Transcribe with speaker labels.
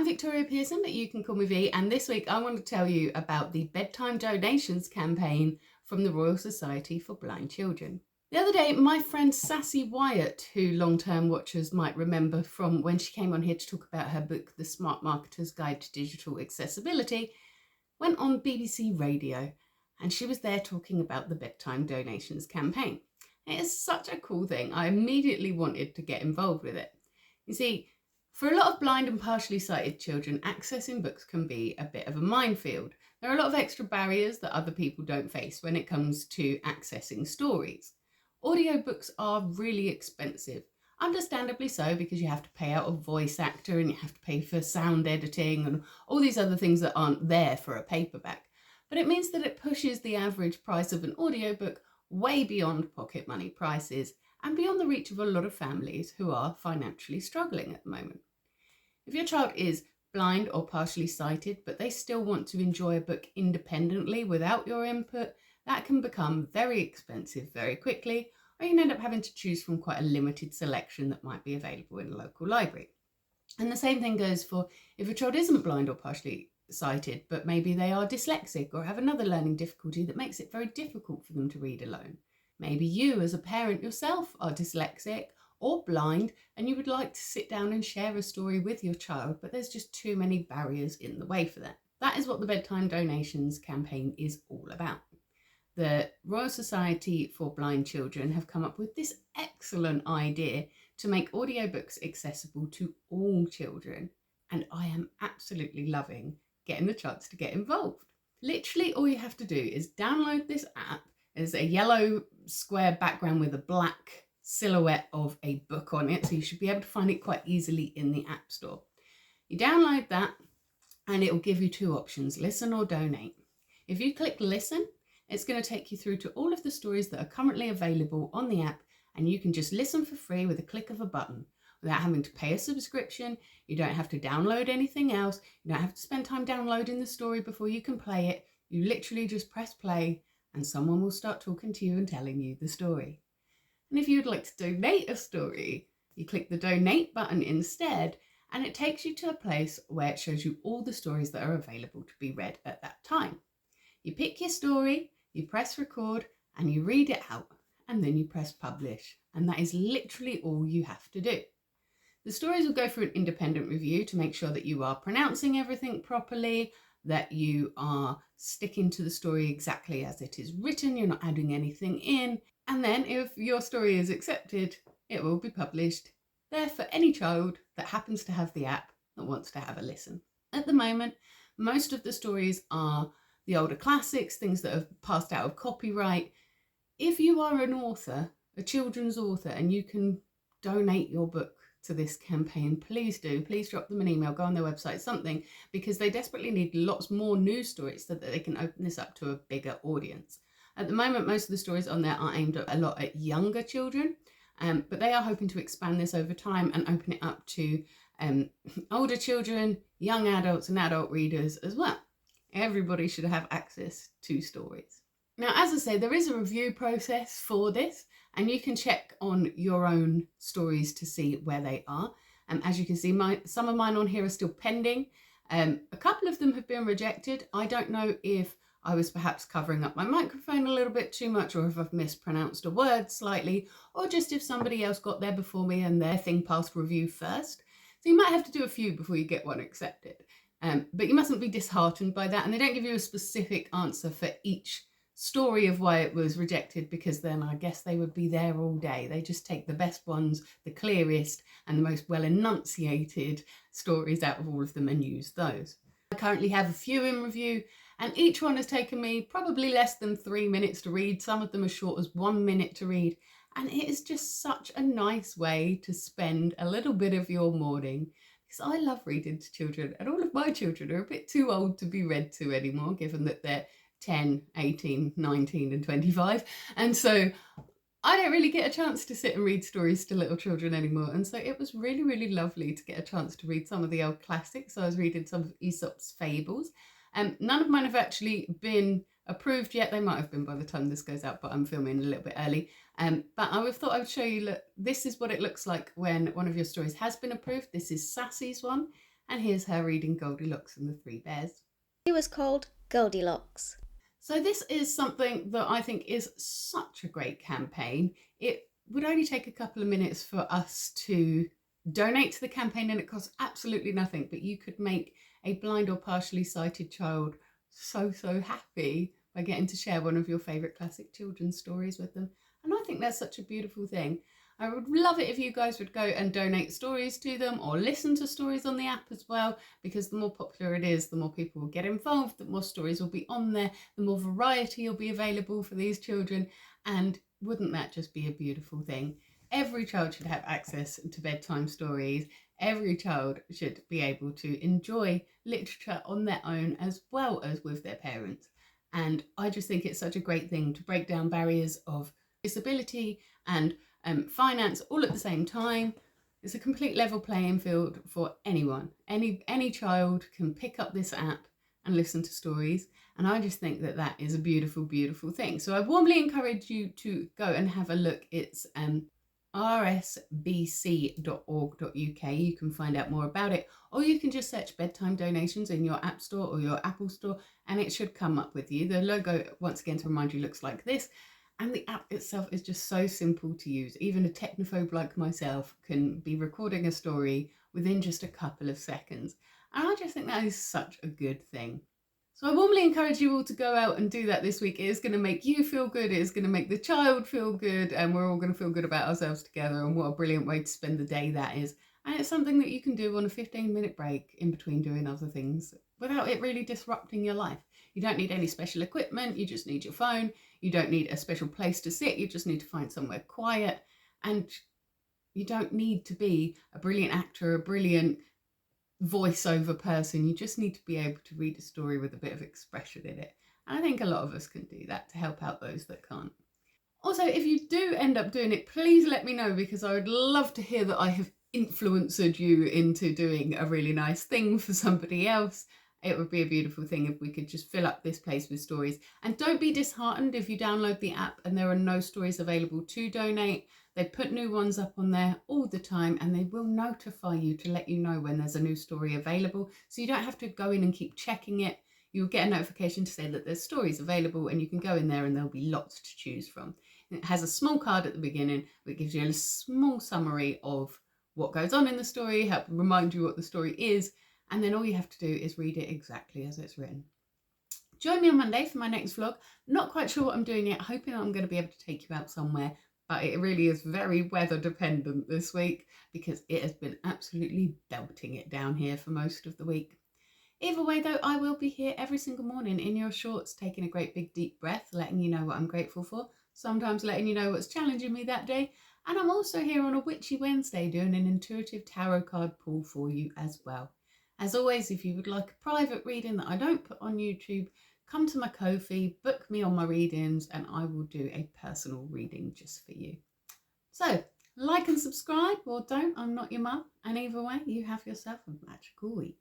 Speaker 1: Victoria Pearson, but you can call me V, and this week I want to tell you about the bedtime donations campaign from the Royal Society for Blind Children. The other day, my friend Sassy Wyatt, who long-term watchers might remember from when she came on here to talk about her book, The Smart Marketer's Guide to Digital Accessibility, went on BBC Radio, and she was there talking about the bedtime donations campaign. It is such a cool thing. I immediately wanted to get involved with it. You see, for a lot of blind and partially sighted children, accessing books can be a bit of a minefield. There are a lot of extra barriers that other people don't face when it comes to accessing stories. Audiobooks are really expensive, understandably so, because you have to pay out a voice actor and you have to pay for sound editing and all these other things that aren't there for a paperback. But it means that it pushes the average price of an audiobook way beyond pocket money prices and beyond the reach of a lot of families who are financially struggling at the moment. If your child is blind or partially sighted, but they still want to enjoy a book independently without your input, that can become very expensive very quickly, or you can end up having to choose from quite a limited selection that might be available in a local library. And the same thing goes for if a child isn't blind or partially sighted, but maybe they are dyslexic or have another learning difficulty that makes it very difficult for them to read alone. Maybe you as a parent yourself are dyslexic or blind and you would like to sit down and share a story with your child, but there's just too many barriers in the way for that. That is what the Bedtime Donations campaign is all about. The Royal Society for Blind Children have come up with this excellent idea to make audiobooks accessible to all children, and I am absolutely loving getting the chance to get involved. Literally all you have to do is download this app. There's a yellow square background with a black silhouette of a book on it, so you should be able to find it quite easily in the App Store. You download that and it will give you two options, listen or donate. If you click listen, it's going to take you through to all of the stories that are currently available on the app, and you can just listen for free with a click of a button without having to pay a subscription. You don't have to download anything else. You don't have to spend time downloading the story before you can play it. You literally just press play and someone will start talking to you and telling you the story. And if you'd like to donate a story, you click the donate button instead, and it takes you to a place where it shows you all the stories that are available to be read at that time. You pick your story, you press record, and you read it out, and then you press publish. And that is literally all you have to do. The stories will go through an independent review to make sure that you are pronouncing everything properly, that you are sticking to the story exactly as it is written, you're not adding anything in. And then if your story is accepted, it will be published there for any child that happens to have the app that wants to have a listen. At the moment, most of the stories are the older classics, things that have passed out of copyright. If you are an author, a children's author, and you can donate your book to this campaign, please do. Please drop them an email, go on their website, something, because they desperately need lots more news stories so that they can open this up to a bigger audience. At the moment, most of the stories on there are aimed a lot at younger children, but they are hoping to expand this over time and open it up to older children, young adults and adult readers as well. Everybody should have access to stories. Now, as I say, there is a review process for this, and you can check on your own stories to see where they are. As you can see, some of mine on here are still pending. A couple of them have been rejected. I don't know if I was perhaps covering up my microphone a little bit too much, or if I've mispronounced a word slightly, or just if somebody else got there before me and their thing passed review first. So you might have to do a few before you get one accepted. But you mustn't be disheartened by that. And they don't give you a specific answer for each story of why it was rejected, because then I guess they would be there all day. They just take the best ones, the clearest and the most well enunciated stories out of all of them and use those. I currently have a few in review, and each one has taken me probably less than 3 minutes to read. Some of them as short as 1 minute to read, and it is just such a nice way to spend a little bit of your morning, because I love reading to children, and all of my children are a bit too old to be read to anymore, given that they're 10, 18, 19 and 25. And so I don't really get a chance to sit and read stories to little children anymore. And so it was really, really lovely to get a chance to read some of the old classics. I was reading some of Aesop's fables. None of mine have actually been approved yet. They might have been by the time this goes out, but I'm filming a little bit early. But I thought I would show you, look, this is what it looks like when one of your stories has been approved. This is Sassy's one. And here's her reading Goldilocks and the Three Bears.
Speaker 2: She was called Goldilocks.
Speaker 1: So this is something that I think is such a great campaign. It would only take a couple of minutes for us to donate to the campaign, and it costs absolutely nothing, but you could make a blind or partially sighted child so happy by getting to share one of your favourite classic children's stories with them. And I think that's such a beautiful thing. I would love it if you guys would go and donate stories to them or listen to stories on the app as well, because the more popular it is, the more people will get involved, the more stories will be on there, the more variety will be available for these children. And wouldn't that just be a beautiful thing? Every child should have access to bedtime stories. Every child should be able to enjoy literature on their own as well as with their parents. And I just think it's such a great thing to break down barriers of disability and finance all at the same time. It's a complete level playing field for anyone. Any child can pick up this app and listen to stories. And I just think that that is a beautiful, beautiful thing. So I warmly encourage you to go and have a look. It's rsbc.org.uk. You can find out more about it, or you can just search bedtime donations in your App Store or your Apple Store, and it should come up with you. The logo, once again, to remind you, looks like this. And the app itself is just so simple to use. Even a technophobe like myself can be recording a story within just a couple of seconds. And I just think that is such a good thing. So I warmly encourage you all to go out and do that this week. It is going to make you feel good. It is going to make the child feel good. And we're all going to feel good about ourselves together. And what a brilliant way to spend the day that is. And it's something that you can do on a 15-minute break in between doing other things without it really disrupting your life. You don't need any special equipment. You just need your phone. You don't need a special place to sit. You just need to find somewhere quiet. And you don't need to be a brilliant actor, a brilliant voiceover person. You just need to be able to read a story with a bit of expression in it. And I think a lot of us can do that to help out those that can't. Also, if you do end up doing it, please let me know, because I would love to hear that I have influenced you into doing a really nice thing for somebody else. It would be a beautiful thing if we could just fill up this place with stories. And don't be disheartened if you download the app and there are no stories available to donate. They put new ones up on there all the time, and they will notify you to let you know when there's a new story available. So you don't have to go in and keep checking it. You'll get a notification to say that there's stories available, and you can go in there and there'll be lots to choose from. It has a small card at the beginning that gives you a small summary of what goes on in the story, help remind you what the story is, and then all you have to do is read it exactly as it's written. Join me on Monday for my next vlog. Not quite sure what I'm doing yet, hoping that I'm going to be able to take you out somewhere, but it really is very weather dependent this week because it has been absolutely belting it down here for most of the week. Either way though, I will be here every single morning in your shorts, taking a great big deep breath, letting you know what I'm grateful for, sometimes letting you know what's challenging me that day. And I'm also here on a Witchy Wednesday doing an intuitive tarot card pull for you as well. As always, if you would like a private reading that I don't put on YouTube, come to my Ko-fi, book me on my readings, and I will do a personal reading just for you. So, like and subscribe, or don't, I'm not your mum. And either way, you have yourself a magical week.